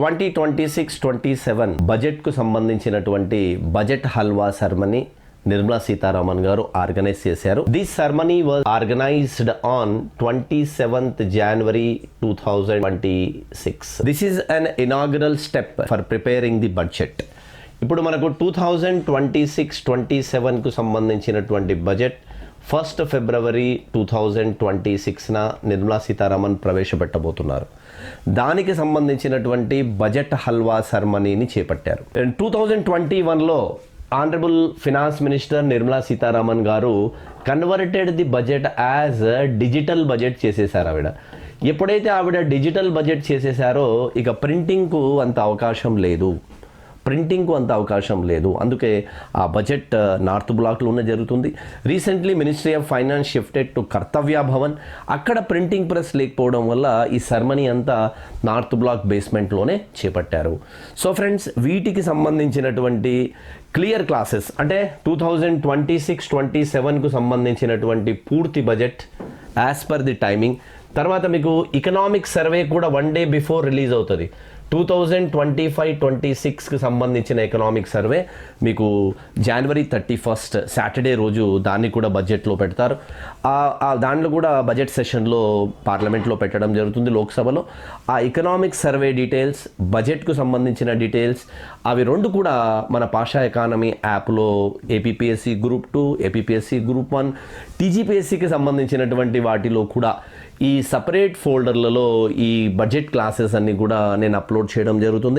2026-27 బడ్జెట్కు సంబంధించినటువంటి budget halwa ceremony Nirmala Sitharaman గారు ఆర్గనైజ్ చేశారు. This ceremony was organised on 27th January 2026. This is an inaugural step for preparing the budget. ఇప్పుడు మనకు 2026-27కు సంబంధించినటువంటి బడ్జెట్ 1st February 2026న నిర్మలా సీతారామన్ ప్రవేశపెట్టబోతున్నారు. దానికి సంబంధించినటువంటి బడ్జెట్ హల్వా సెరమనీని చేపట్టారు. 2021లో honourable finance minister Nirmala Sitharaman గారు converted the budget as digital budget చేసేసారు. ఎప్పుడైతే ఆవిడ డిజిటల్ బడ్జెట్ చేసేసారో ఇక ప్రింటింగ్కు అంత అవకాశం లేదు. అందుకే ఆ బడ్జెట్ నార్త్ బ్లాక్లోనే జరుగుతుంది. Recently ministry of finance shifted to కర్తవ్య భవన్. అక్కడ ప్రింటింగ్ ప్రెస్ లేకపోవడం వల్ల ఈ సెరమనీ అంతా నార్త్ బ్లాక్ బేస్మెంట్లోనే చేపట్టారు. సో ఫ్రెండ్స్, వీటికి సంబంధించినటువంటి క్లియర్ క్లాసెస్ అంటే 2026-27కు సంబంధించినటువంటి పూర్తి budget as per the timing. తర్వాత మీకు ఎకనామిక్ సర్వే కూడా 1 day బిఫోర్ రిలీజ్ అవుతుంది. 2025-26కి సంబంధించిన ఎకనామిక్ సర్వే మీకు January 31st సాటర్డే రోజు దాన్ని కూడా బడ్జెట్లో పెడతారు. దాంట్లో కూడా బడ్జెట్ సెషన్లో పార్లమెంట్లో పెట్టడం జరుగుతుంది, లోక్సభలో. ఆ ఎకనామిక్ సర్వే డీటెయిల్స్, బడ్జెట్కు సంబంధించిన డీటెయిల్స్ అవి రెండు కూడా మన పాషా ఎకానమీ యాప్లో ఏపీపీఎస్సీ గ్రూప్ 2, ఏపీపీఎస్సీ గ్రూప్ 1, టీజీపీఎస్సీకి సంబంధించినటువంటి వాటిలో కూడా ఈ సపరేట్ ఫోల్డర్లలో ఈ బడ్జెట్ క్లాసెస్ అన్ని కూడా నేను అప్లోడ్ చేయడం జరుగుతుంది.